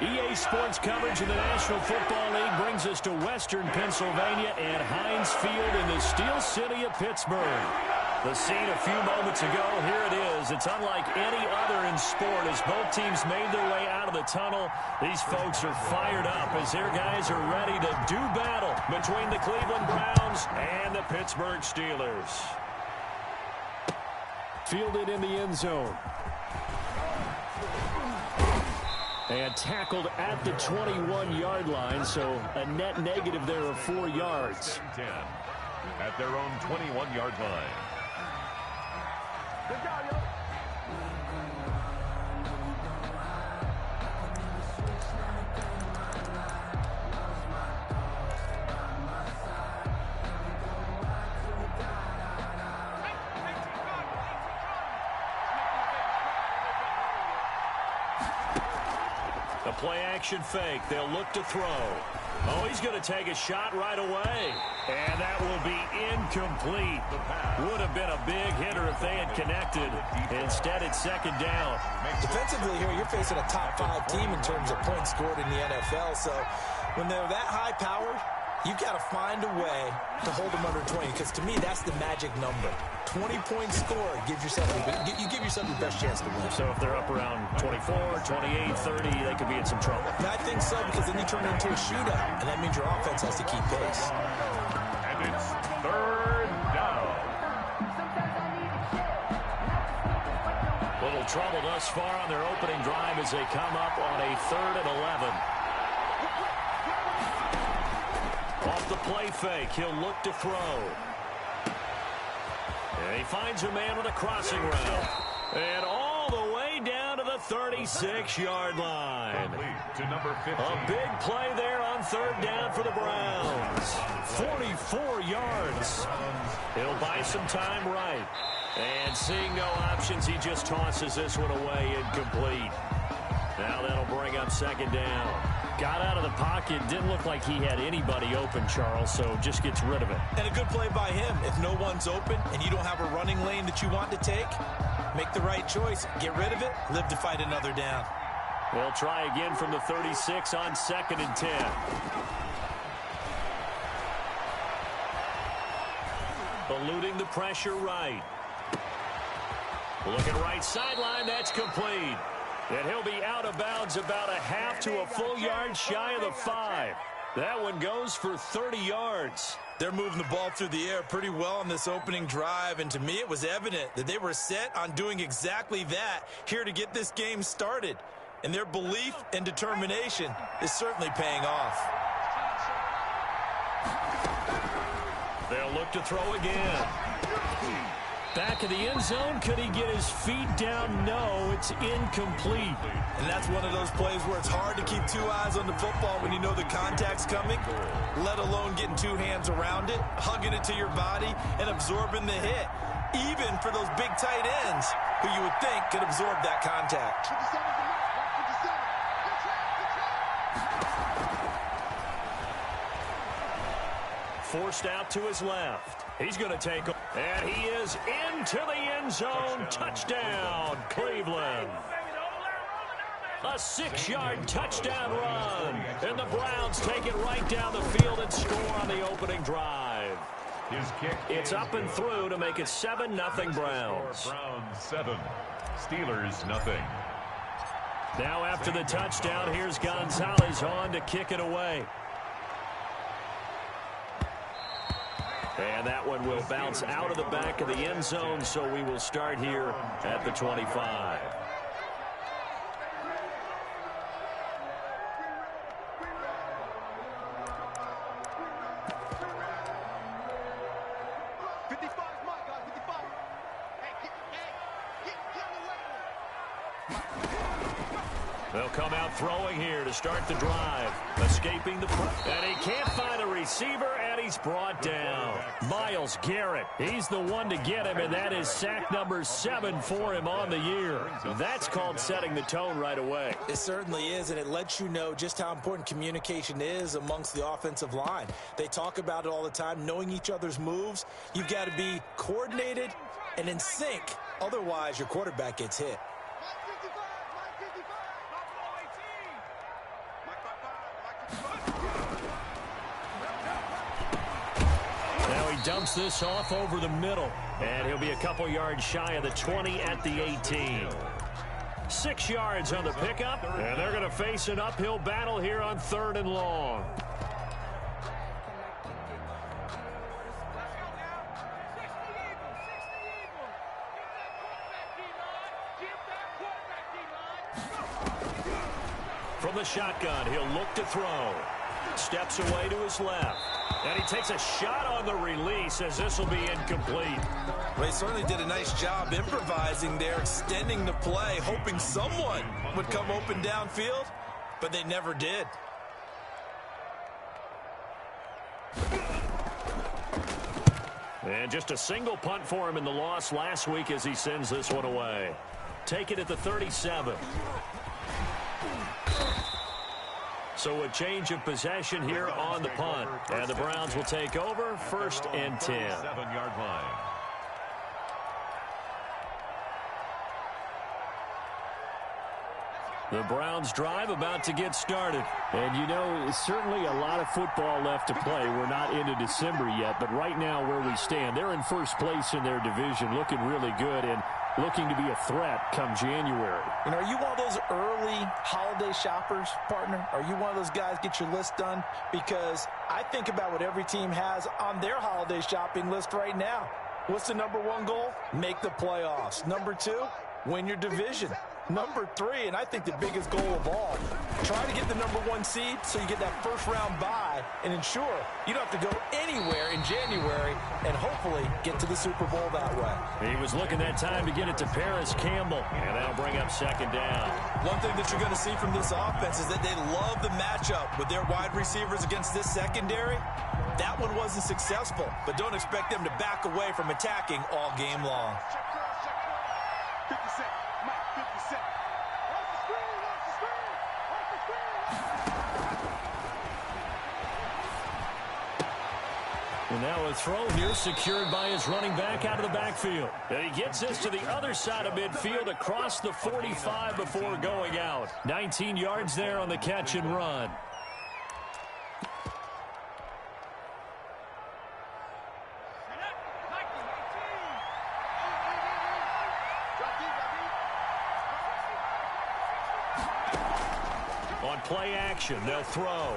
EA Sports coverage of the National Football League brings us to Western Pennsylvania at Heinz Field in the Steel City of Pittsburgh. The scene a few moments ago, here it is. It's unlike any other in sport as both teams made their way out of the tunnel. These folks are fired up as their guys are ready to do battle between the Cleveland Browns and the Pittsburgh Steelers. Fielded in the end zone. And tackled at the 21-yard line, so a net negative there of 4 yards. 10 at their own 21-yard line. Good job, yo. The play-action fake. They'll look to throw. Oh, he's going to take a shot right away. And that will be incomplete. Would have been a big hitter if they had connected. Instead, it's second down. Defensively here, you're facing a top-5 team in terms of points scored in the NFL. So when they're that high-powered, you've got to find a way to hold them under 20. Because to me, that's the magic number. 20 points scored gives yourself you give yourself your best chance to win. So if they're up around 24, 28, 30, they could be in some trouble. And I think so, because then you turn it into a shootout, and that means your offense has to keep pace. And it's third down. Little trouble thus far on their opening drive as they come up on a 3rd and 11. Off the play fake, he'll look to throw. And he finds a man with a crossing route. And all the way down to the 36-yard line. To number 15. A big play there on 3rd down for the Browns. 44 yards. He'll buy some time right. And seeing no options, he just tosses this one away incomplete. Now that'll bring up 2nd down. Got out of the pocket. Didn't look like he had anybody open, Charles, so just gets rid of it. And a good play by him. If no one's open and you don't have a running lane that you want to take, make the right choice. Get rid of it. Live to fight another down. They'll try again from the 36 on 2nd and 10. Eluding the pressure right. Looking right sideline. That's complete. And he'll be out of bounds about a half to a full yard shy of the 5. That one goes for 30 yards. They're moving the ball through the air pretty well on this opening drive, and to me it was evident that they were set on doing exactly that here to get this game started. And their belief and determination is certainly paying off. They'll look to throw again. Back of the end zone. Could he get his feet down? No, it's incomplete. And that's one of those plays where it's hard to keep 2 eyes on the football when you know the contact's coming, let alone getting 2 hands around it, hugging it to your body, and absorbing the hit, even for those big tight ends who you would think could absorb that contact. Forced out to his left. He's going to take, and he is into the end zone. Touchdown, Cleveland. A 6-yard touchdown run. And the Browns take it right down the field and score on the opening drive. His kick. It's up and through to make it 7-0 Browns. Browns 7, Steelers nothing. Now after the touchdown, here's Gonzalez on to kick it away. And that one will bounce out of the back of the end zone, so we will start here at the 25. They'll come out throwing here to start the drive. Escaping the press. And he can't find a receiver, and he's brought down. Myles Garrett, he's the one to get him, and that is sack number 7 for him on the year. That's called setting the tone right away. It certainly is, and it lets you know just how important communication is amongst the offensive line. They talk about it all the time, knowing each other's moves. You've got to be coordinated and in sync. Otherwise, your quarterback gets hit. dumps this off over the middle. And he'll be a couple yards shy of the 20 at the 18. 6 yards on the pickup, and they're going to face an uphill battle here on 3rd and long. From the shotgun, he'll look to throw. Steps away to his left. And he takes a shot on the release as this will be incomplete. Well, he certainly did a nice job improvising there, extending the play, hoping someone would come open downfield, but they never did. And just a single punt for him in the loss last week as he sends this one away. Take it at the 37. So a change of possession here on the punt. And the Browns will take over 1st and 10. 7-yard line. The Browns drive about to get started. And, you know, certainly a lot of football left to play. We're not into December yet, but right now where we stand, they're in first place in their division, looking really good and looking to be a threat come January. And are you one of those early holiday shoppers, partner? Are you one of those guys get your list done? Because I think about what every team has on their holiday shopping list right now. What's the number 1 goal? Make the playoffs. Number 2, win your division. Number 3, and I think the biggest goal of all, try to get the number 1 seed so you get that first-round bye and ensure you don't have to go anywhere in January and hopefully get to the Super Bowl that way. He was looking that time to get it to Paris Campbell, and that'll bring up 2nd down. One thing that you're going to see from this offense is that they love the matchup with their wide receivers against this secondary. That one wasn't successful, but don't expect them to back away from attacking all game long. And now a throw here secured by his running back out of the backfield. And he gets this to the other side of midfield across the 45 before going out. 19 yards there on the catch and run. On play action, they'll throw.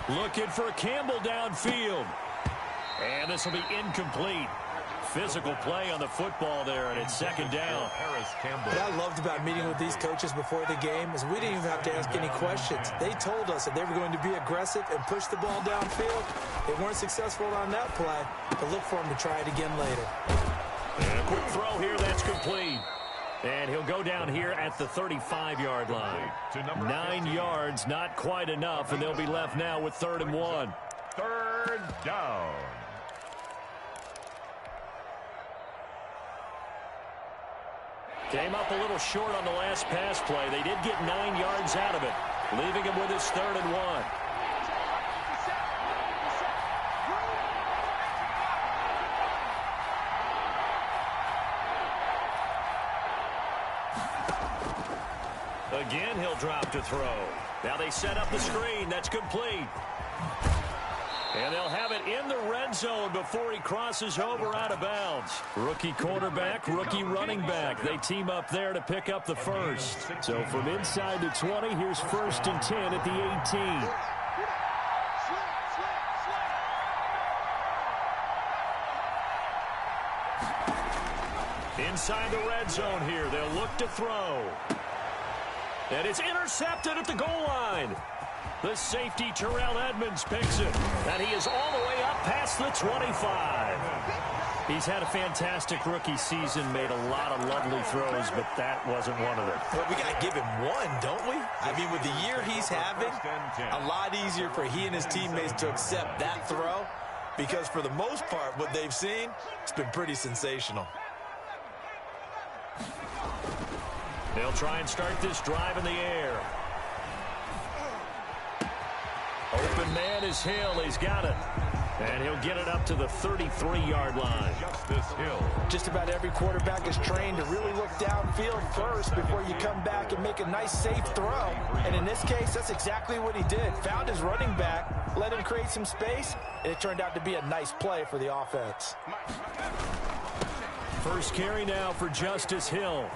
Looking for Campbell downfield. And this will be incomplete. Physical play on the football there, and it's 2nd down. What I loved about meeting with these coaches before the game is we didn't even have to ask any questions. They told us that they were going to be aggressive and push the ball downfield. They weren't successful on that play, but look for them to try it again later. And a quick throw here, that's complete. And he'll go down here at the 35-yard line. 9 yards, not quite enough, and they'll be left now with 3rd and 1. 3rd down. Came up a little short on the last pass play. They did get 9 yards out of it, leaving him with his 3rd and 1. Again, he'll drop to throw. Now they set up the screen. That's complete. And they'll have it in the red zone before he crosses over out of bounds. Rookie quarterback, rookie running back. They team up there to pick up the first. So from inside the 20, here's 1st and 10 at the 18. Inside the red zone here, they'll look to throw. And it's intercepted at the goal line. The safety, Terrell Edmonds, picks it. And he is all the way up past the 25. He's had a fantastic rookie season, made a lot of lovely throws, but that wasn't one of them. But we got to give him one, don't we? I mean, with the year he's having, a lot easier for he and his teammates to accept that throw because for the most part, what they've seen, it's been pretty sensational. They'll try and start this drive in the air. Open man is Hill. He's got it. And he'll get it up to the 33-yard line. Justice Hill. Just about every quarterback is trained to really look downfield first before you come back and make a nice, safe throw. And in this case, that's exactly what he did. Found his running back, let him create some space, and it turned out to be a nice play for the offense. First carry now for Justice Hill.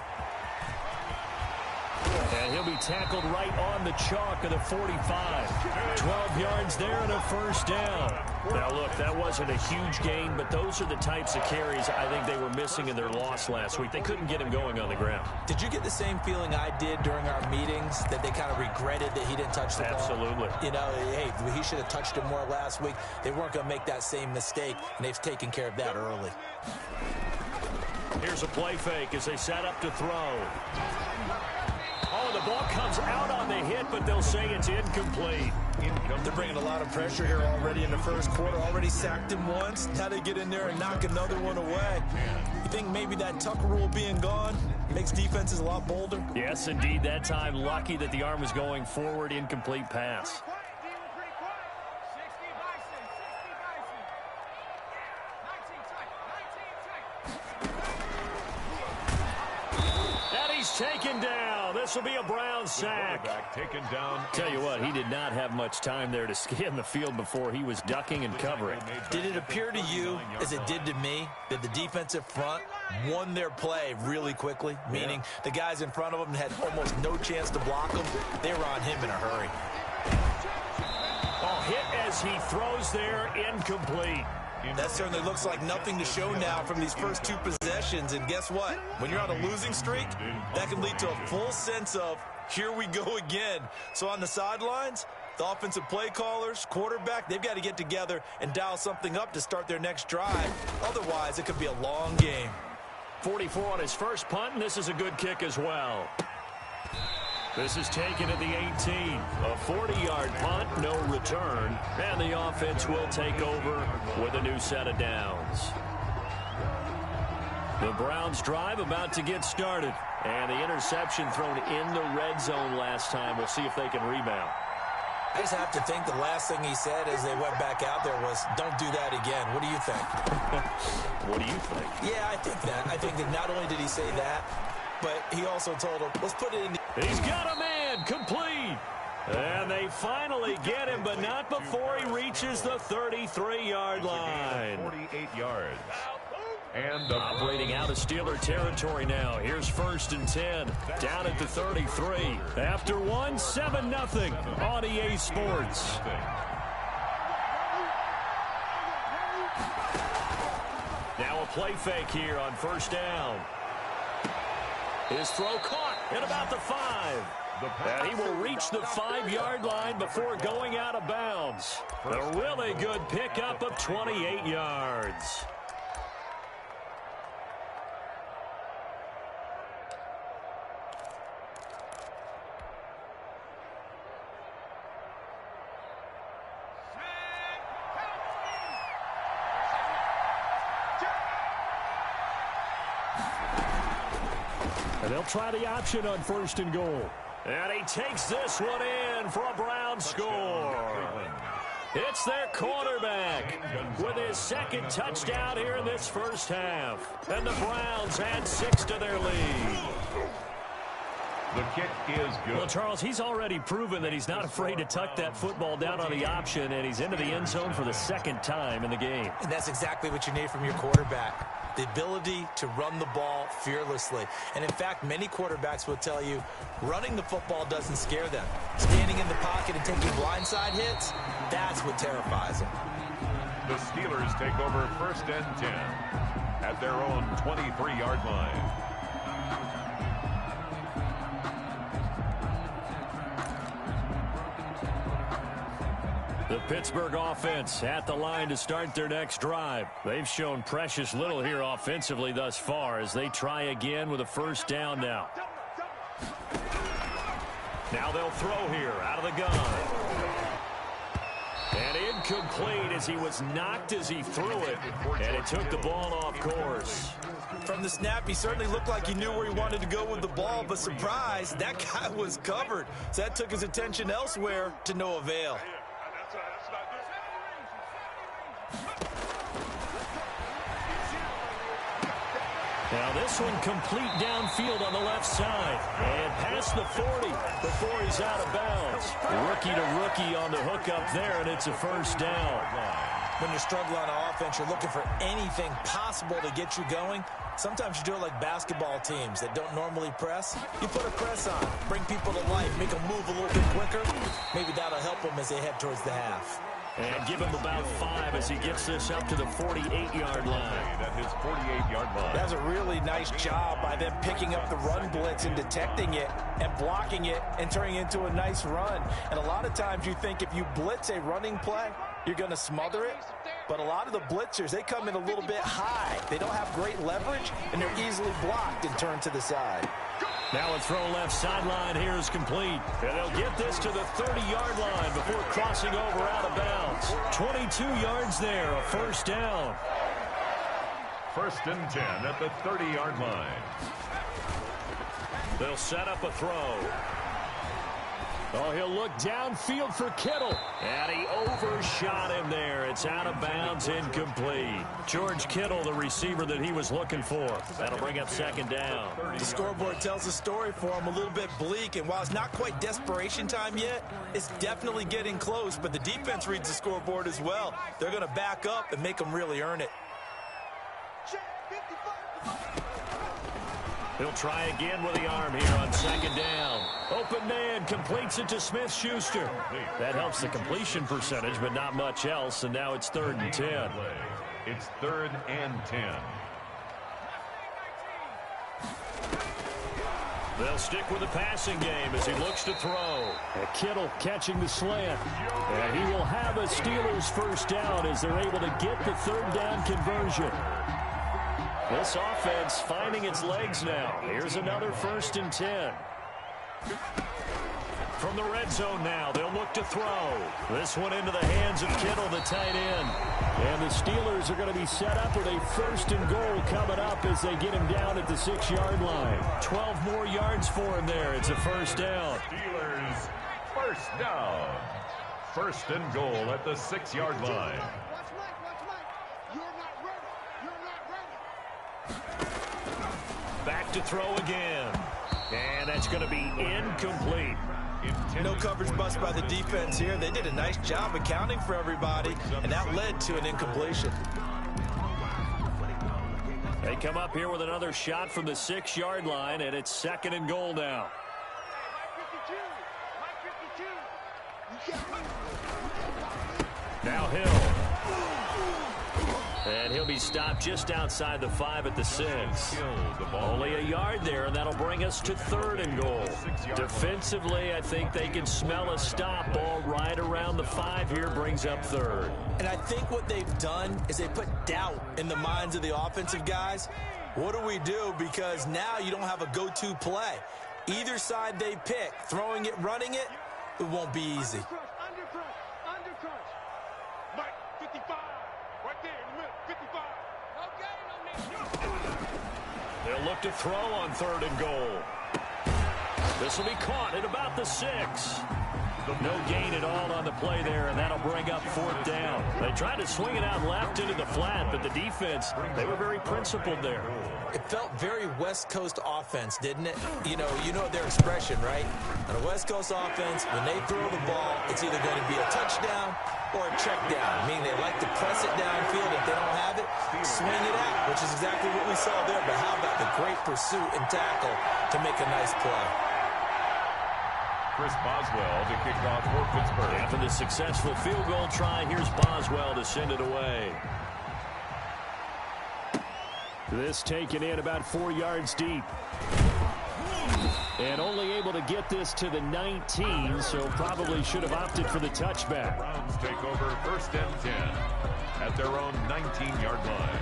And he'll be tackled right on the chalk of the 45. 12 yards there and a first down. Now, look, that wasn't a huge gain, but those are the types of carries I think they were missing in their loss last week. They couldn't get him going on the ground. Did you get the same feeling I did during our meetings, that they kind of regretted that he didn't touch the ball? Absolutely. You know, hey, he should have touched it more last week. They weren't going to make that same mistake, and they've taken care of that early. Here's a play fake as they set up to throw. Oh, the ball comes out on the hit, but they'll say it's incomplete. They're bringing a lot of pressure here already in the first quarter. Already sacked him once. Now they get in there and knock another one away. You think maybe that tuck rule being gone makes defenses a lot bolder? Yes, indeed. That time, lucky that the arm was going forward. Incomplete pass. Taken down. This will be a Brown sack. Taken down. Tell you what, he did not have much time there to scan the field before he was ducking and covering. Did it appear to you, as it did to me, that the defensive front won their play really quickly? Meaning the guys in front of them had almost no chance to block him. They were on him in a hurry. Oh, hit as he throws there, incomplete. That certainly looks like nothing to show now from these first two possessions. And guess what? When you're on a losing streak, that can lead to a full sense of, here we go again. So on the sidelines, the offensive play callers, quarterback, they've got to get together and dial something up to start their next drive. Otherwise, it could be a long game. 44 on his first punt, and this is a good kick as well. This is taken at the 18. A 40-yard punt, no return. And the offense will take over with a new set of downs. The Browns drive about to get started. And the interception thrown in the red zone last time. We'll see if they can rebound. I just have to think the last thing he said as they went back out there was, don't do that again. What do you think? What do you think? Yeah, I think that. I think that not only did he say that, but he also told him, let's put it in. He's got a man, complete. And they finally get him, but not before he reaches the 33-yard line. 48 yards. And operating out of Steeler territory now. Here's 1st and 10. Down at the 33. After one, 7-0 on EA Sports. Now a play fake here on 1st down. His throw caught at about the 5. And he will reach the 5-yard line before going out of bounds. A really good pickup of 28 yards. And they'll try the option on 1st and goal. And he takes this one in for a Brown score. It's their quarterback with his 2nd touchdown here in this first half. And the Browns add 6 to their lead. The kick is good. Well, Charles, he's already proven that he's not afraid to tuck that football down on the option, and he's into the end zone for the 2nd time in the game. And that's exactly what you need from your quarterback. The ability to run the ball fearlessly. And in fact, many quarterbacks will tell you running the football doesn't scare them. Standing in the pocket and taking blindside hits, that's what terrifies them. The Steelers take over 1st and 10 at their own 23-yard line. The Pittsburgh offense at the line to start their next drive. They've shown precious little here offensively thus far as they try again with a 1st down now. Now they'll throw here out of the gun. And incomplete as he was knocked as he threw it. And it took the ball off course. From the snap, he certainly looked like he knew where he wanted to go with the ball, but surprise, that guy was covered. So that took his attention elsewhere to no avail. Now this one complete downfield on the left side. And past the 40 before he's out of bounds. Rookie to rookie on the hook up there, and it's a first down. When you're struggling on offense, you're looking for anything possible to get you going. Sometimes you do it like basketball teams that don't normally press. You put a press on, bring people to life, make them move a little bit quicker. Maybe that'll help them as they head towards the half. And give him about 5 as he gets this up to the 48-yard line. At his 48-yard line. That's a really nice job by them picking up the run blitz and detecting it and blocking it and turning it into a nice run. And a lot of times you think if you blitz a running play, you're going to smother it. But a lot of the blitzers, they come in a little bit high. They don't have great leverage, and they're easily blocked and turned to the side. Now a throw left sideline here is complete. And they'll get this to the 30-yard line before crossing over out of bounds. 22 yards there, a first down. First and 10 at the 30-yard line. They'll set up a throw. Oh, he'll look downfield for Kittle. And he overshot him there. It's out of bounds, incomplete. George Kittle, the receiver that he was looking for. That'll bring up second down. The scoreboard tells a story for him, a little bit bleak. And while it's not quite desperation time yet, it's definitely getting close. But the defense reads the scoreboard as well. They're going to back up and make them really earn it. He'll try again with the arm here on second down. Open man, completes it to Smith-Schuster. That helps the completion percentage, but not much else, and now it's 3rd and 10. It's 3rd and 10. They'll stick with the passing game as he looks to throw. Kittle catching the slant. And he will have a Steelers first down as they're able to get the 3rd down conversion. This offense finding its legs now. Here's another 1st and 10. From the red zone now, they'll look to throw. This one into the hands of Kittle, the tight end. And the Steelers are going to be set up with a 1st and goal coming up as they get him down at the 6-yard line. 12 more yards for him there. It's a first down. Steelers first down. 1st and goal at the 6-yard line. Back to throw again. And that's going to be incomplete. No coverage bust by the defense here. They did a nice job accounting for everybody, and that led to an incompletion. They come up here with another shot from the 6-yard line, and it's 2nd and goal now. Now Hill. And he'll be stopped just outside the 5 at the 6. Only a yard there, and that'll bring us to 3rd and goal. Defensively, I think they can smell a stop. Ball right around the 5 here brings up 3rd. And I think what they've done is they put doubt in the minds of the offensive guys. What do we do? Because now you don't have a go-to play. Either side they pick, throwing it, running it, it won't be easy. They'll look to throw on 3rd and goal. This will be caught at about the 6. No gain at all on the play there, and that'll bring up 4th down. They tried to swing it out left into the flat, but the defense, they were very principled there. It felt very West Coast offense, didn't it? You know their expression, right? On a West Coast offense, when they throw the ball, it's either going to be a touchdown or a check down, meaning they like to press it downfield. If they don't have it, swing it out, which is exactly what we saw there. But how about the great pursuit and tackle to make a nice play? Chris Boswell to kick off for Pittsburgh. After the successful field goal try, here's Boswell to send it away. This taken in about 4 yards deep. And only able to get this to the 19, so probably should have opted for the touchback. Browns take over 1st and 10 at their own 19-yard line.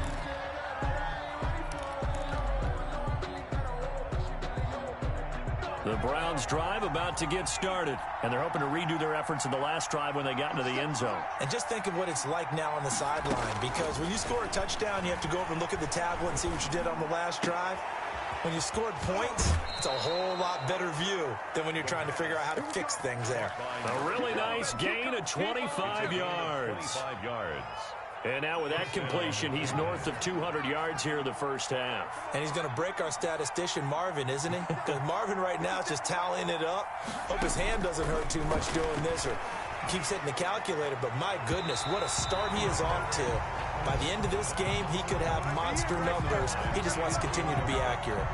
The Browns drive about to get started, and they're hoping to redo their efforts in the last drive when they got into the end zone. And just think of what it's like now on the sideline, because when you score a touchdown, you have to go over and look at the tablet and see what you did on the last drive. When you scored points, it's a whole lot better view than when you're trying to figure out how to fix things there. A really nice gain of 25 yards. 25 yards. And now with that completion, he's north of 200 yards here in the first half. And he's going to break our statistician, Marvin, isn't he? Because Marvin right now is just tallying it up. Hope his hand doesn't hurt too much doing this or keeps hitting the calculator. But my goodness, what a start he is off to. By the end of this game, he could have monster numbers. He just wants to continue to be accurate.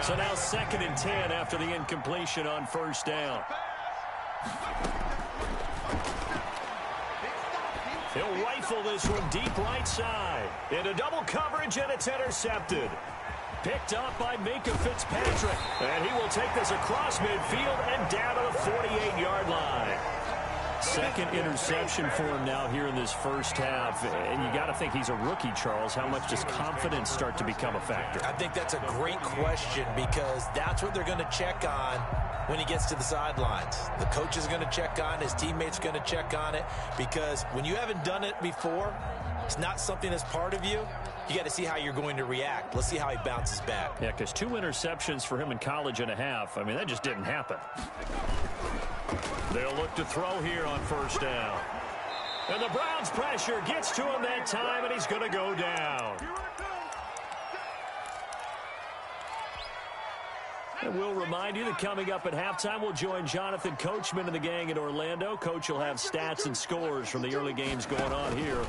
So now 2nd and 10 after the incompletion on first down. He'll rifle this one deep right side. Into double coverage, and it's intercepted. Picked up by Minka Fitzpatrick. And he will take this across midfield and down to the 48-yard line. 2nd interception for him now here in this first half. And you got to think he's a rookie, Charles. How much does confidence start to become a factor? I think that's a great question because that's what they're going to check on when he gets to the sidelines. The coach is going to check on, his teammates are going to check on it, because when you haven't done it before, it's not something that's part of you. You got to see how you're going to react. Let's see how he bounces back. Yeah, because 2 interceptions for him in college and a half. I mean, that just didn't happen. They'll look to throw here on first down. And the Browns' pressure gets to him that time, and he's going to go down. And we'll remind you that coming up at halftime, we'll join Jonathan Coachman and the gang in Orlando. Coach will have stats and scores from the early games going on here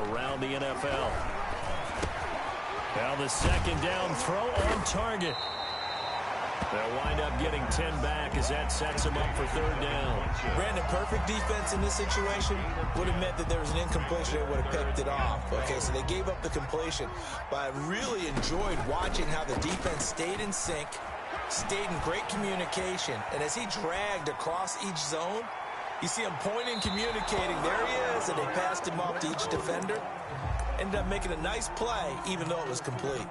around the NFL. Now the 2nd down throw on target. They'll wind up getting 10 back as that sets them up for 3rd down. Brandon, perfect defense in this situation would have meant that there was an incompletion. They would have picked it off. Okay, so they gave up the completion. But I really enjoyed watching how the defense stayed in sync, stayed in great communication. And as he dragged across each zone, you see him pointing, communicating. There he is, and they passed him off to each defender. Ended up making a nice play, even though it was complete.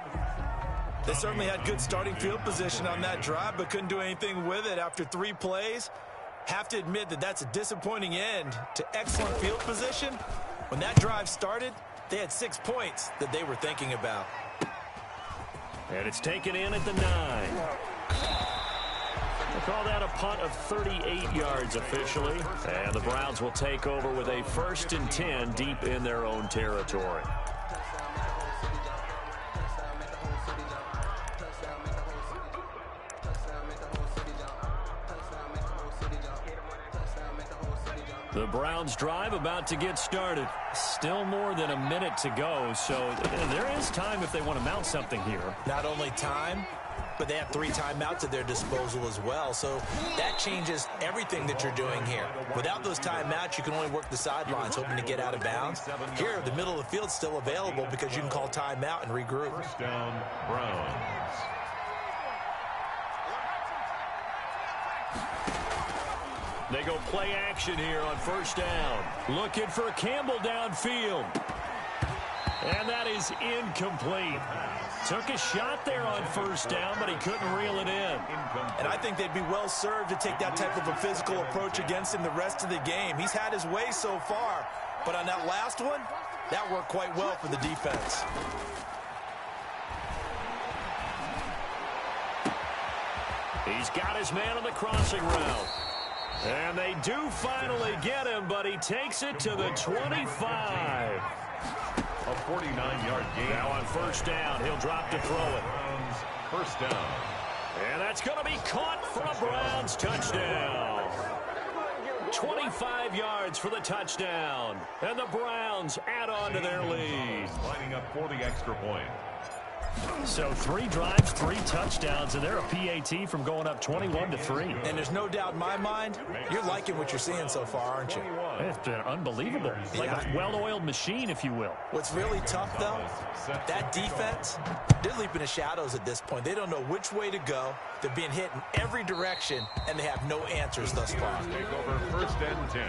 They certainly had good starting field position on that drive, but couldn't do anything with it after 3 plays. Have to admit that that's a disappointing end to excellent field position. When that drive started, they had 6 points that they were thinking about. And it's taken in at the 9. We'll call that a punt of 38 yards officially. And the Browns will take over with a 1st and 10 deep in their own territory. The Browns drive about to get started. Still more than a minute to go, so there is time if they want to mount something here. Not only time, but they have 3 timeouts at their disposal as well, so that changes everything that you're doing here. Without those timeouts, you can only work the sidelines, hoping to get out of bounds. Here, the middle of the field's still available because you can call timeout and regroup. 1st down, Browns. They go play action here on 1st down. Looking for Campbell downfield. And that is incomplete. Took a shot there on 1st down, but he couldn't reel it in. And I think they'd be well served to take that type of a physical approach against him the rest of the game. He's had his way so far, but on that last one, that worked quite well for the defense. He's got his man on the crossing route. And they do finally get him, but he takes it to the 25. A 49-yard gain. Now on 1st down, he'll drop to throw it. 1st down. And that's going to be caught for a Browns touchdown. 25 yards for the touchdown. And the Browns add on to their lead. Lining up for the extra point. So 3 drives, 3 touchdowns, and they're a PAT from going up 21-3. And there's no doubt in my mind, you're liking what you're seeing so far, aren't you? It's been unbelievable. Like a well-oiled machine, if you will. What's really tough, though, that defense, they're leaping the shadows at this point. They don't know which way to go. They're being hit in every direction, and they have no answers thus far. Take over 1st and 10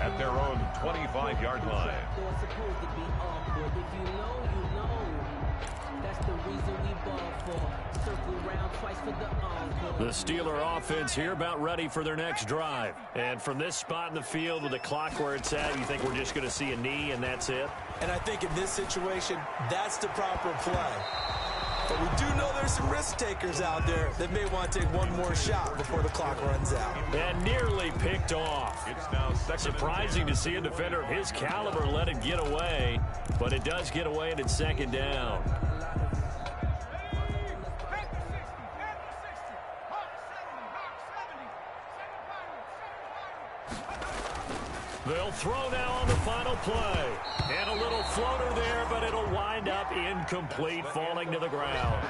at their own 25-yard line. The Steeler offense here about ready for their next drive. And from this spot in the field with the clock where it's at, you think we're just going to see a knee and that's it? And I think in this situation, that's the proper play. But we do know there's some risk takers out there that may want to take one more shot before the clock runs out. And nearly picked off. It's now surprising to see a defender of his caliber let it get away, but it does get away and it's second down. They'll throw now on the final play. And a little floater there, but it'll wind up incomplete, falling to the ground.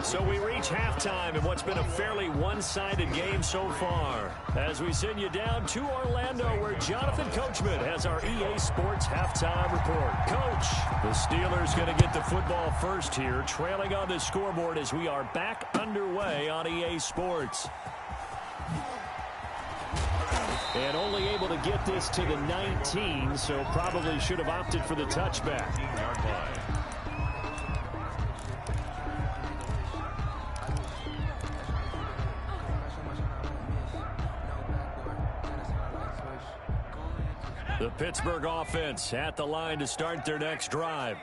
So we reach halftime in what's been a fairly one-sided game so far. As we send you down to Orlando, where Jonathan Coachman has our EA Sports halftime report. Coach, the Steelers going to get the football first here, trailing on the scoreboard as we are back underway on EA Sports. And only able to get this to the 19, so probably should have opted for the touchback. The Pittsburgh offense at the line to start their next drive.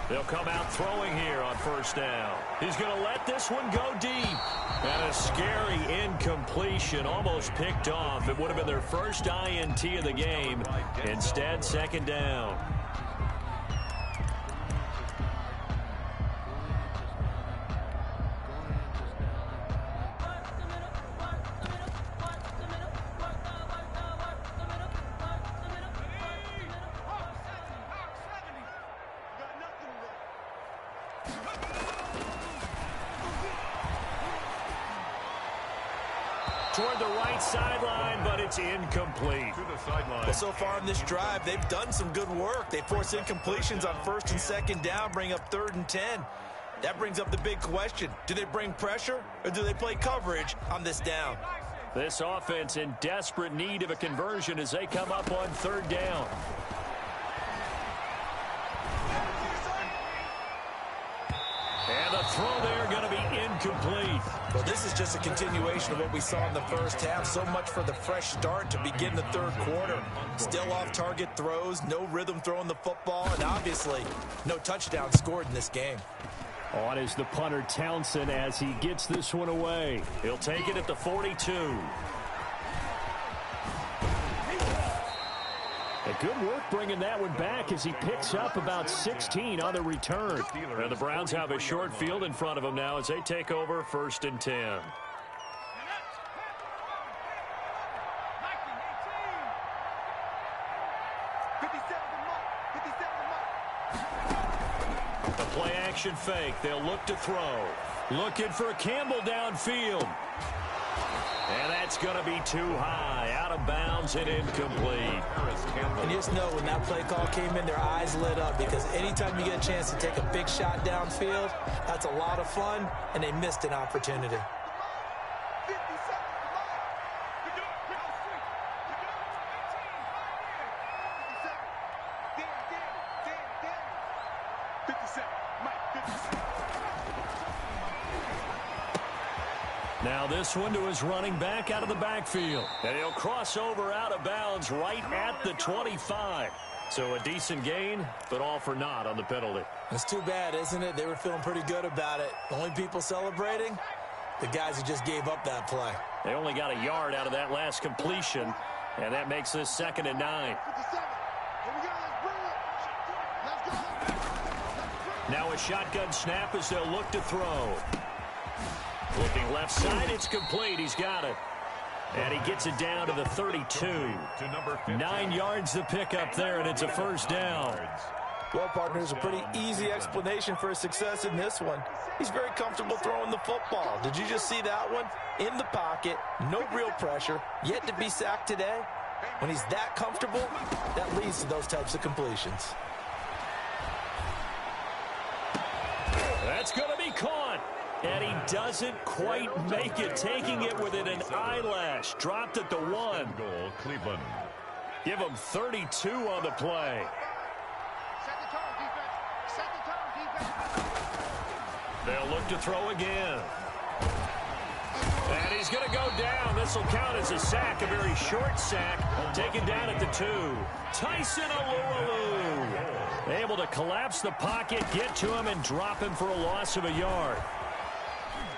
They'll come out throwing here on first down. He's going to let this one go deep. And a scary incompletion, almost picked off. It would have been their first INT of the game. Instead, second down. Toward the right sideline, but it's incomplete. To the sideline. Well, so far in this drive, they've done some good work. They force incompletions on first and second down, bring up 3rd and 10. That brings up the big question. Do they bring pressure, or do they play coverage on this down? This offense in desperate need of a conversion as they come up on 3rd down. And the throw there going to be incomplete. Well, this is just a continuation of what we saw in the first half. So much for the fresh start to begin the 3rd quarter. Still off-target throws, no rhythm throwing the football, and obviously no touchdown scored in this game. On is the punter Townsend as he gets this one away. He'll take it at the 42. A good work bringing that one back as he picks up about 16 on the return. And the Browns have a short field in front of them now as they take over 1st and 10. The play action fake. They'll look to throw. Looking for Campbell downfield. And that's going to be too high. Out of bounds and incomplete. And just know when that play call came in, their eyes lit up because anytime you get a chance to take a big shot downfield, that's a lot of fun, and they missed an opportunity. Now this one to his running back out of the backfield. And he'll cross over out of bounds right at the 25. So a decent gain, but all for naught on the penalty. It's too bad, isn't it? They were feeling pretty good about it. The only people celebrating, the guys who just gave up that play. They only got a yard out of that last completion, and that makes this 2nd and 9. Now a shotgun snap as they'll look to throw. Looking left side, it's complete. He's got it. And he gets it down to the 32. 9 yards to pick up there, and it's a 1st down. Well, partners, a pretty easy explanation for his success in this one. He's very comfortable throwing the football. Did you just see that one? In the pocket, no real pressure, yet to be sacked today. When he's that comfortable, that leads to those types of completions. That's going to be caught. And he doesn't quite make it, taking it within an eyelash. Dropped at the 1. Goal, Cleveland. Give him 32 on the play. They'll look to throw again. And he's going to go down. This will count as a sack, a very short sack. Taken down at the 2. Tyson Alualu. Able to collapse the pocket, get to him, and drop him for a loss of a yard.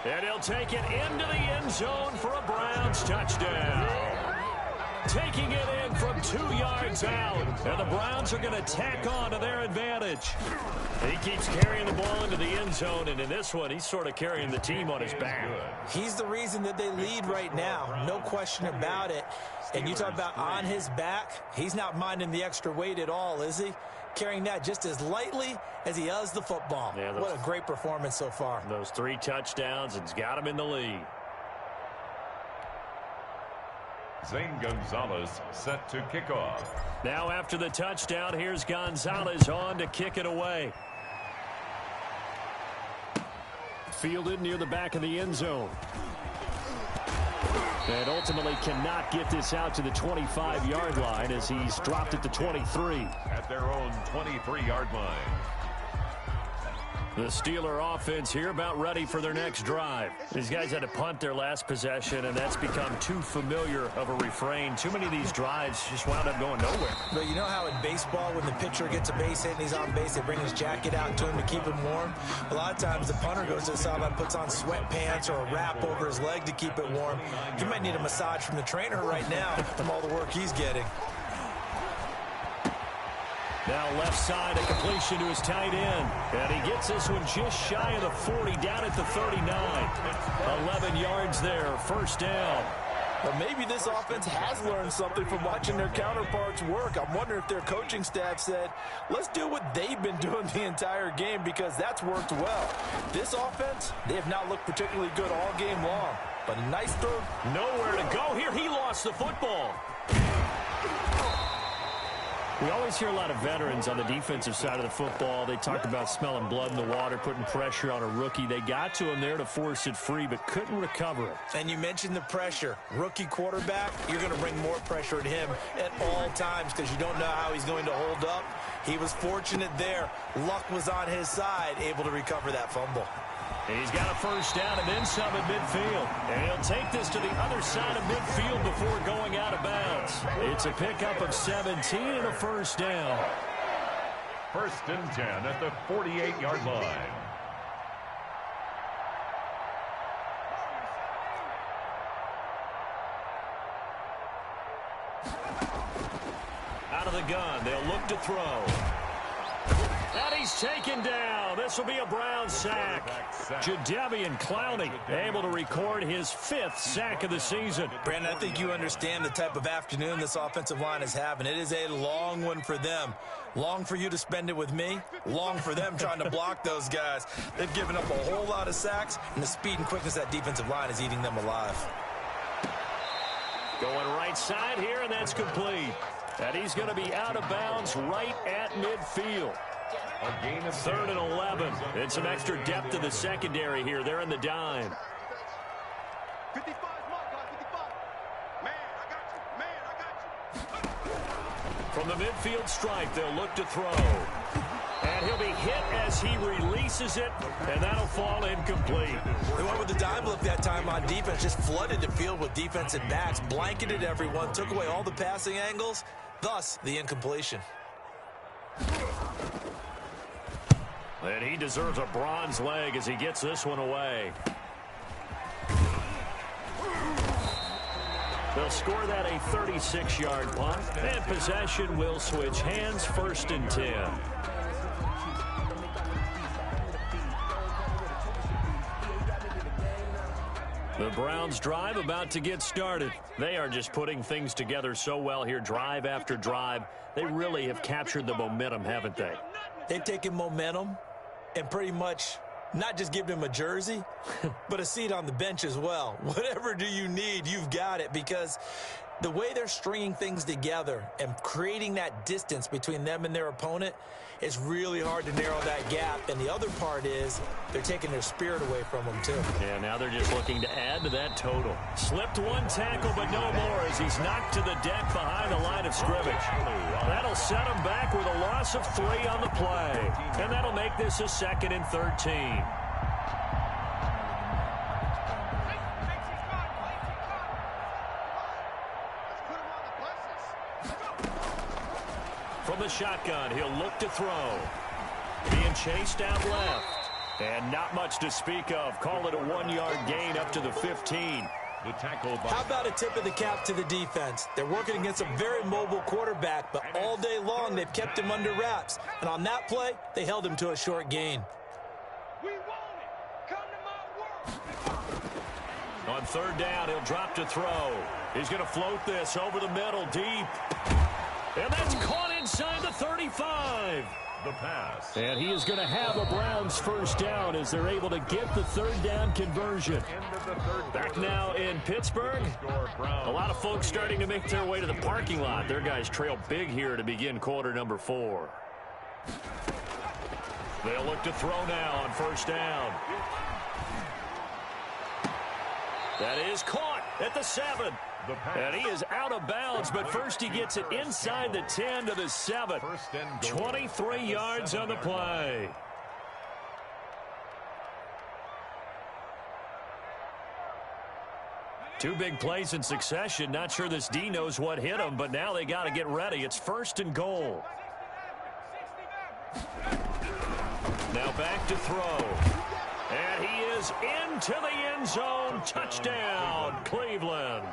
And he'll take it into the end zone for a Browns touchdown. Taking it in from 2 yards out. And the Browns are going to tack on to their advantage. He keeps carrying the ball into the end zone, and in this one, he's sort of carrying the team on his back. He's the reason that they lead right now. No question about it. And you talk about on his back, he's not minding the extra weight at all, is he? Carrying that just as lightly as he does the football. Yeah, what a great performance so far. Those 3 touchdowns, it's got him in the lead. Zane Gonzalez set to kick off. Now after the touchdown, here's Gonzalez on to kick it away. Fielded near the back of the end zone. And ultimately cannot get this out to the 25-yard line as he's dropped at the 23. At their own 23-yard line. The Steeler offense here about ready for their next drive. These guys had to punt their last possession, and that's become too familiar of a refrain. Too many of these drives just wound up going nowhere. But you know how in baseball, when the pitcher gets a base hit and he's on base, they bring his jacket out to him to keep him warm? A lot of times the punter goes to the sideline, puts on sweatpants or a wrap over his leg to keep it warm. He might need a massage from the trainer right now from all the work he's getting. Now left side, a completion to his tight end. And he gets this one just shy of the 40, down at the 39. 11 yards there, first down. Well, maybe this offense has learned something from watching their counterparts work. I'm wondering if their coaching staff said, let's do what they've been doing the entire game, because that's worked well. This offense, they have not looked particularly good all game long. But a nice throw. Nowhere to go here. He lost the football. We always hear a lot of veterans on the defensive side of the football. They talk about smelling blood in the water, putting pressure on a rookie. They got to him there to force it free, but couldn't recover it. And you mentioned the pressure. Rookie quarterback, you're going to bring more pressure at him at all times because you don't know how he's going to hold up. He was fortunate there. Luck was on his side, able to recover that fumble. He's got a first down and then some at midfield. And he'll take this to the other side of midfield before going out of bounds. It's a pickup of 17 and a first down. First and 10 at the 48-yard line. Out of the gun, they'll look to throw. And he's taken down. This will be a Brown sack. Jadeveon Clowney able to record his 5th sack of the season. Brandon, I think you understand the type of afternoon this offensive line is having. It is a long one for them. Long for you to spend it with me. Long for them trying to block those guys. They've given up a whole lot of sacks, and the speed and quickness of that defensive line is eating them alive. Going right side here, and that's complete. And he's going to be out of bounds right at midfield. A gain of 3rd and 11. And some extra depth to the secondary here. They're in the dime. 55, Mark, 55. Man, I got you. From the midfield stripe, they'll look to throw. And he'll be hit as he releases it, and that'll fall incomplete. They went with the dime look that time on defense, just flooded the field with defensive backs, blanketed everyone, took away all the passing angles, thus the incompletion. And he deserves a bronze leg as he gets this one away. They'll score that a 36-yard punt, and possession will switch hands, 1st and 10. The Browns drive about to get started. They are just putting things together so well here, drive after drive. They really have captured the momentum, haven't they? They've taken momentum and pretty much not just given him a jersey, but a seat on the bench as well. Whatever do you need, you've got it, because the way they're stringing things together and creating that distance between them and their opponent, it's really hard to narrow that gap. And the other part is they're taking their spirit away from them, too. Yeah, now they're just looking to add to that total. Slipped one tackle, but no more as he's knocked to the deck behind the line of scrimmage. That'll set him back with a loss of 3 on the play. And that'll make this a 2nd and 13. From From the shotgun, he'll look to throw. Being chased out left. And not much to speak of. Call it a 1-yard gain up to the 15. The tackle by... How about a tip of the cap to the defense? They're working against a very mobile quarterback, but all day long they've kept him under wraps. And on that play, they held him to a short gain. We want it. Come to my work. On third down, he'll drop to throw. He's going to float this over the middle, deep. And that's caught inside the 35. The pass. And he is going to have a Browns first down as they're able to get the third down conversion. Back now in Pittsburgh. A lot of folks starting to make their way to the parking lot. Their guys trail big here to begin quarter number 4. They'll look to throw now on first down. That is caught at the 7. And he is out of bounds, but first he gets it inside the 10 to the 7. 23 yards on the play. Two big plays in succession. Not sure this D knows what hit him, but now they got to get ready. It's first and goal. Now back to throw. And he is into the end zone. Touchdown, Cleveland.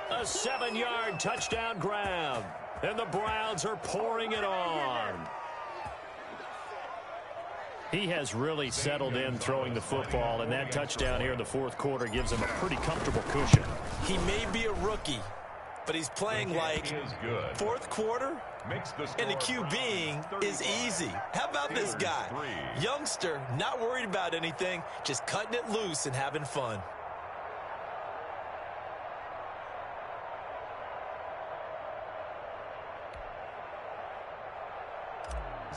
A 7-yard touchdown grab. And the Browns are pouring it on. He has really settled in throwing the football, and that touchdown here in the fourth quarter gives him a pretty comfortable cushion. He may be a rookie, but he's playing like fourth quarter, and the QBing is easy. How about this guy? Youngster, not worried about anything, just cutting it loose and having fun.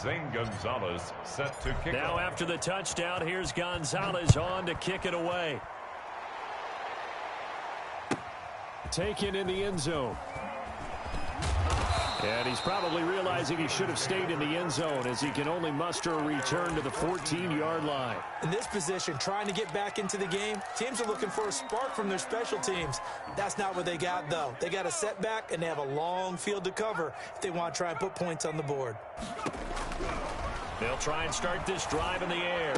Zane Gonzalez set to kick Now off. after the touchdown, here's Gonzalez on to kick it away. Taken in the end zone. And he's probably realizing he should have stayed in the end zone as he can only muster a return to the 14-yard line. In this position, trying to get back into the game, teams are looking for a spark from their special teams. That's not what they got, though. They got a setback, and they have a long field to cover if they want to try and put points on the board. They'll try and start this drive in the air.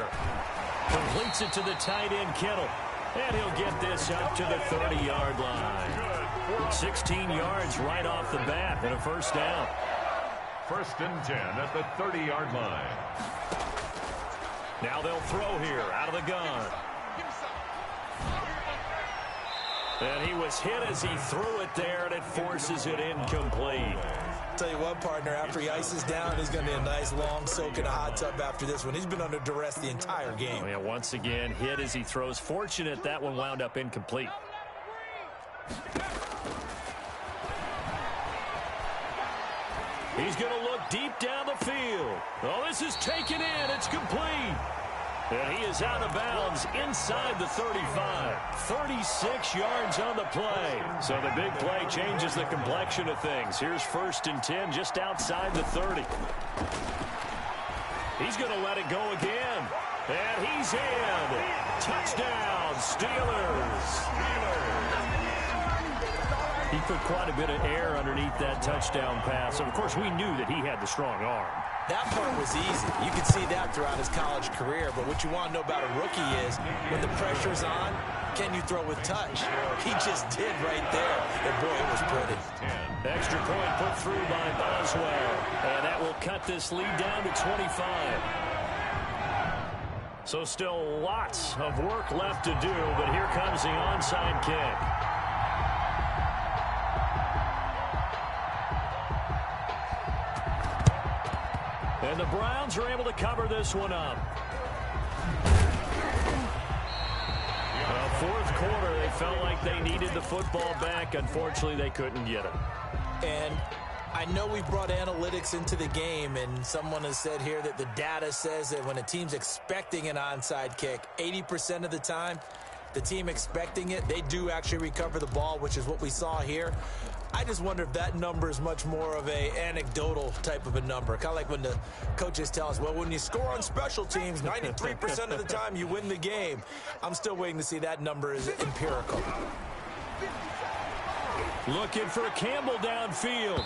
Completes it to the tight end, Kittle. And he'll get this up to the 30-yard line. 16 yards right off the bat and a first down. First and 10 at the 30-yard line. Now they'll throw here out of the gun. And he was hit as he threw it there, and it forces it incomplete. Tell you what, partner, after he ices down, he's going to need a nice long soak in a hot tub after this one. He's been under duress the entire game. Oh, yeah, once again, hit as he throws. Fortunate that one wound up incomplete. He's going to look deep down the field. Oh, this is taken in. It's complete. And he is out of bounds inside the 35. 36 yards on the play. So the big play changes the complexion of things. Here's first and 10 just outside the 30. He's going to let it go again. And he's in. Touchdown, Steelers. He put quite a bit of air underneath that touchdown pass. And, of course, we knew that he had the strong arm. That part was easy. You could see that throughout his college career. But what you want to know about a rookie is when the pressure's on, can you throw with touch? He just did right there. And, boy, it was pretty. Extra point put through by Boswell. And that will cut this lead down to 25. So still lots of work left to do. But here comes the onside kick. And the Browns are able to cover this one up. Fourth quarter, they felt like they needed the football back. Unfortunately, they couldn't get it. And I know we've brought analytics into the game, and someone has said here that the data says that when a team's expecting an onside kick, 80% of the time, the team expecting it, they do actually recover the ball, which is what we saw here. I just wonder if that number is much more of a anecdotal type of a number. Kind of like when the coaches tell us, well, when you score on special teams, 93% of the time you win the game. I'm still waiting to see that number is empirical. Looking for Campbell downfield.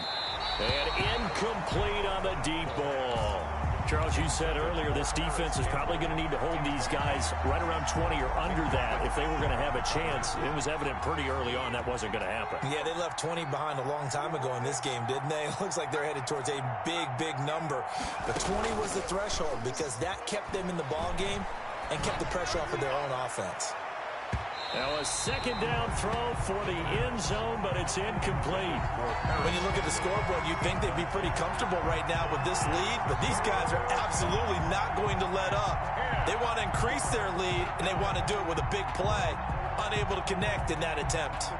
And incomplete on the deep ball. Charles, you said earlier this defense is probably going to need to hold these guys right around 20 or under that if they were going to have a chance. It was evident pretty early on that wasn't going to happen. Yeah, they left 20 behind a long time ago in this game, didn't they? It looks like they're headed towards a big, big number. But 20 was the threshold because that kept them in the ball game and kept the pressure off of their own offense. Now a second down throw for the end zone, but it's incomplete. When you look at the scoreboard, you'd think they'd be pretty comfortable right now with this lead, but these guys are absolutely not going to let up. They want to increase their lead, and they want to do it with a big play. Unable to connect in that attempt.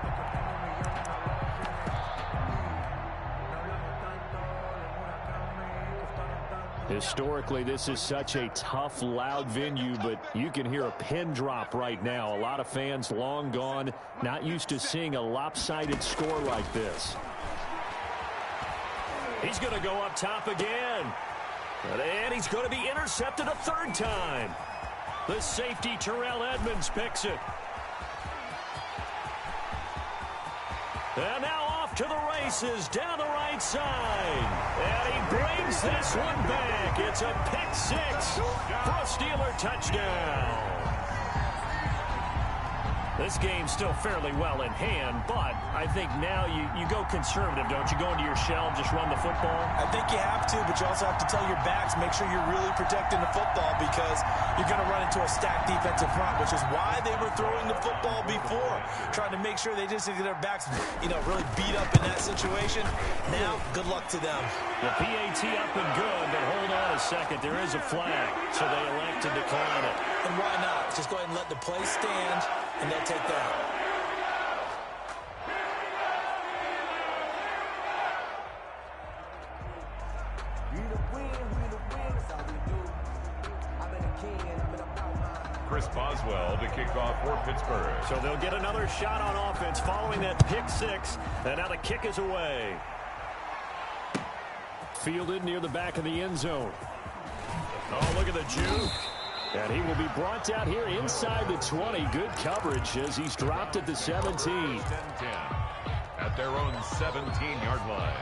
Historically, this is such a tough, loud venue, but you can hear a pin drop right now. A lot of fans long gone, not used to seeing a lopsided score like this. He's going to go up top again. And he's going to be intercepted a third time. The safety, Terrell Edmonds, picks it. And now off to the races down the right side. And he brings this one back. It's a pick six for a Steeler touchdown. This game's still fairly well in hand, but I think now you go conservative, don't you? Go into your shell and just run the football? I think you have to, but you also have to tell your backs, make sure you're really protecting the football because you're going to run into a stacked defensive front, which is why they were throwing the football before, trying to make sure they just get their backs, really beat up in that situation. Now, good luck to them. The PAT up and good, but hold on a second. There is a flag, so they elect to decline it. And why not? Just go ahead and let the play stand, and they'll take that. Chris Boswell to kick off for Pittsburgh. So they'll get another shot on offense following that pick six, and now the kick is away. Fielded near the back of the end zone. Oh, look at the juke. And he will be brought down here inside the 20. Good coverage as he's dropped at the 17. 10-10 at their own 17-yard line.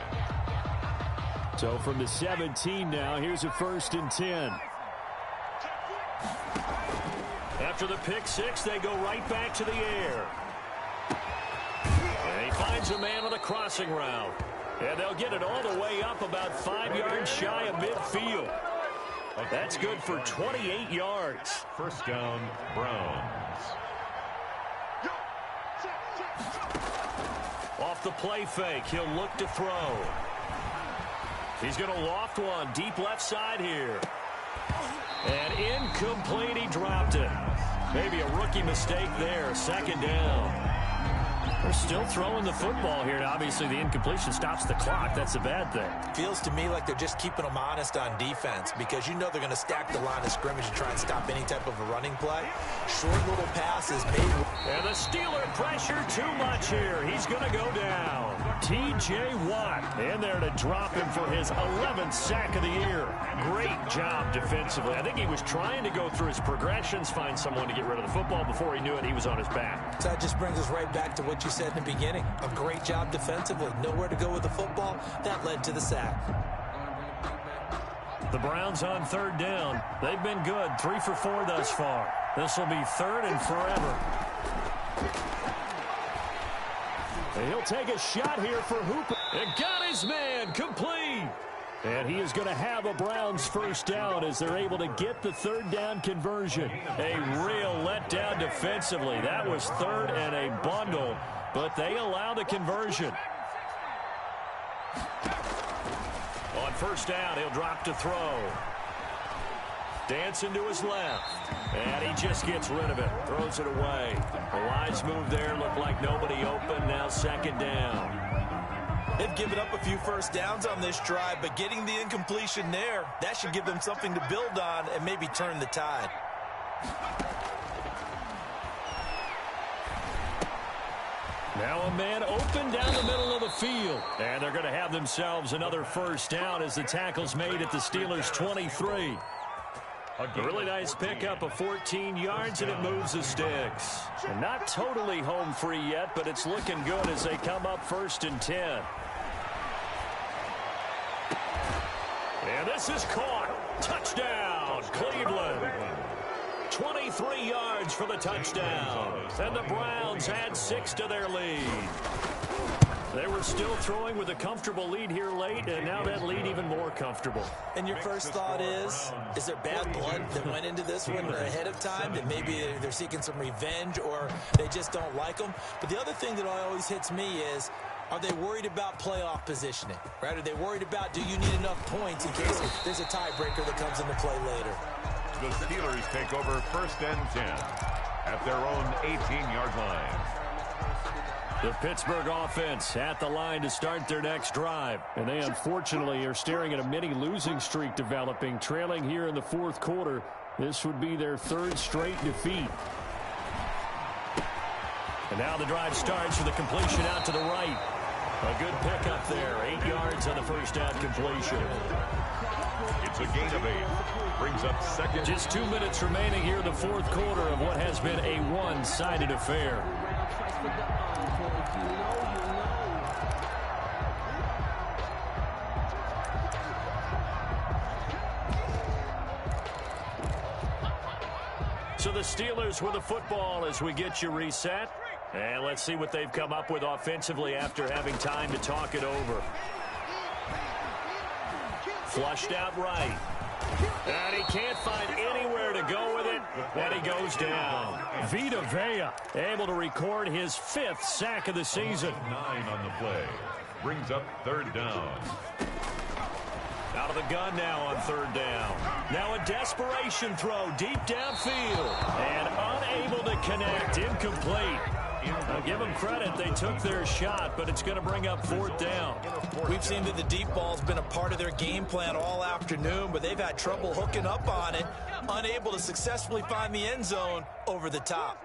So from the 17 now, here's a 1st and 10. After the pick six, they go right back to the air. And he finds a man on the crossing route. And they'll get it all the way up about 5 yards shy of midfield. That's good for 28 yards. First down, Browns. Off the play fake, he'll look to throw. He's going to loft one deep left side here. And incomplete, he dropped it. Maybe a rookie mistake there, second down. They're still throwing the football here. Now, obviously, the incompletion stops the clock. That's a bad thing. Feels to me like they're just keeping them honest on defense because you know they're going to stack the line of scrimmage and try and stop any type of a running play. Short little passes made. And the Steeler pressure too much here. He's going to go down. T.J. Watt in there to drop him for his 11th sack of the year. Great job defensively. I think he was trying to go through his progressions, find someone to get rid of the football. Before he knew it, he was on his back. So that just brings us right back to what you said in the beginning. A great job defensively. Nowhere to go with the football. That led to the sack. The Browns on third down. They've been good. 3 for 4 thus far. This will be third and forever. And he'll take a shot here for Hooper. And got his man complete. And he is going to have a Browns first down as they're able to get the third down conversion. A real letdown defensively. That was third and a bundle, but they allow the conversion. On first down, he'll drop to throw. Dancing to his left. And he just gets rid of it. Throws it away. A wise move there. Looked like nobody open. Now second down. They've given up a few first downs on this drive, but getting the incompletion there, that should give them something to build on and maybe turn the tide. Now a man open down the middle of the field. And they're going to have themselves another first down as the tackle's made at the Steelers' 23. A really nice pickup of 14 yards, and it moves the sticks. And not totally home free yet, but it's looking good as they come up 1st and 10. And this is caught. Touchdown, Cleveland. 23 yards for the touchdown. And the Browns add 6 to their lead. They were still throwing with a comfortable lead here late, and now that lead even more comfortable. And your first thought is there bad blood that went into this one ahead of time, that maybe they're seeking some revenge or they just don't like them? But the other thing that always hits me is, are they worried about playoff positioning? Right? Are they worried about, do you need enough points in case there's a tiebreaker that comes into play later? The Steelers take over 1st and 10 at their own 18-yard line. The Pittsburgh offense at the line to start their next drive. And they unfortunately are staring at a mini losing streak developing, trailing here in the 4th quarter. This would be their 3rd straight defeat. And now the drive starts with a completion out to the right. A good pickup there. 8 yards on the first down completion. It's a gain of 8. Brings up 2nd. Just 2 minutes remaining here in the 4th quarter of what has been a one-sided affair. So the Steelers with the football as we get you reset. And let's see what they've come up with offensively after having time to talk it over. Flushed out right. And he can't find anywhere to go with it. And he goes down. Vita Vea able to record his 5th sack of the season. 9 on the play. Brings up 3rd down. Out of the gun now on 3rd down. Now a desperation throw deep downfield. And unable to connect. Incomplete. I'll give them credit. They took their shot, but it's going to bring up 4th down. We've seen that the deep ball's been a part of their game plan all afternoon, but they've had trouble hooking up on it, unable to successfully find the end zone over the top.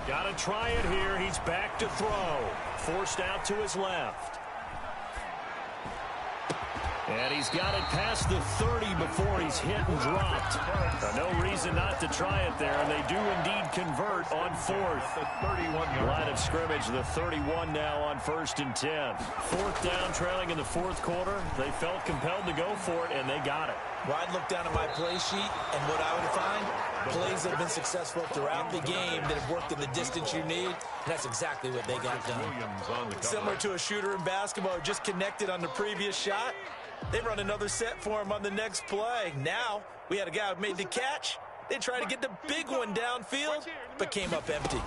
Got to try it here. He's back to throw. Forced out to his left. And he's got it past the 30 before he's hit and dropped. No reason not to try it there, and they do indeed convert on 4th. Line of scrimmage, the 31 now on 1st and 10. 4th down, trailing in the 4th quarter. They felt compelled to go for it, and they got it. Well, I'd look down at my play sheet, and what I would find, plays that have been successful throughout the game that have worked in the distance you need, and that's exactly what they got done. Similar to a shooter in basketball, just connected on the previous shot. They run another set for him on the next play. Now, we had a guy who made the catch. They tried to get the big one downfield, but came up empty.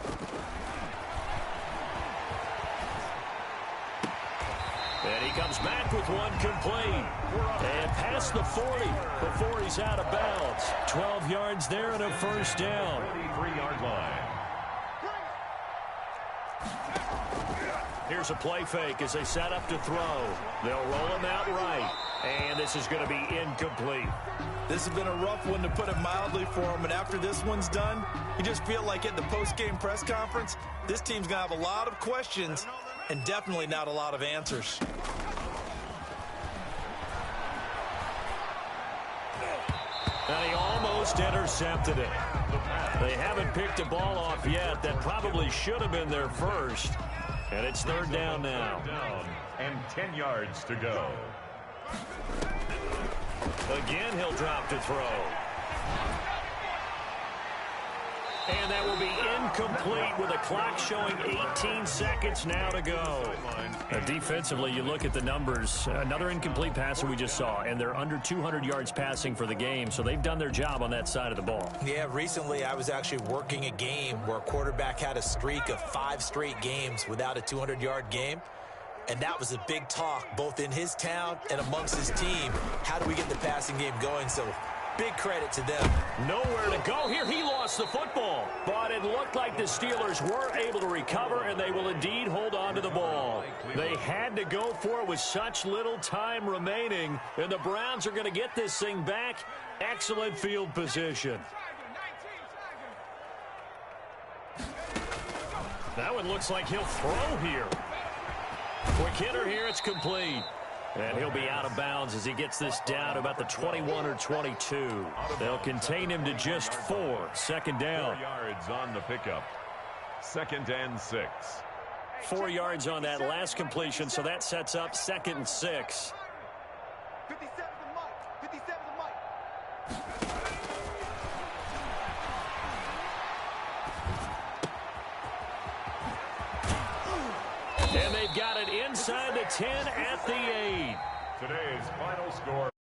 And he comes back with one complete. And past the 40 before he's out of bounds. 12 yards there and a 1st down. 23-yard line. Here's a play fake as they set up to throw. They'll roll him out right. And this is going to be incomplete. This has been a rough one, to put it mildly, for him. And after this one's done, you just feel like at the post-game press conference, this team's going to have a lot of questions and definitely not a lot of answers. And he almost intercepted it. They haven't picked a ball off yet. That probably should have been their first. And it's 3rd down now. And 10 yards to go. Again, he'll drop to throw. And that will be incomplete with a clock showing 18 seconds now to go. Defensively, you look at the numbers. Another incomplete passer we just saw, and they're under 200 yards passing for the game, so they've done their job on that side of the ball. Yeah, recently I was actually working a game where a quarterback had a streak of 5 straight games without a 200-yard game. And that was a big talk, both in his town and amongst his team. How do we get the passing game going? So big credit to them. Nowhere to go here. He lost the football. But it looked like the Steelers were able to recover, and they will indeed hold on to the ball. They had to go for it with such little time remaining, and the Browns are going to get this thing back. Excellent field position. That one looks like he'll throw here. Quick hitter here, it's complete. And he'll be out of bounds as he gets this down to about the 21 or 22. They'll contain him to just 4. 2nd down. 4 yards on the pickup. 2nd and 6. 4 yards on that last completion, so that sets up 2nd and 6. inside the 10 at the 8. Today's final score.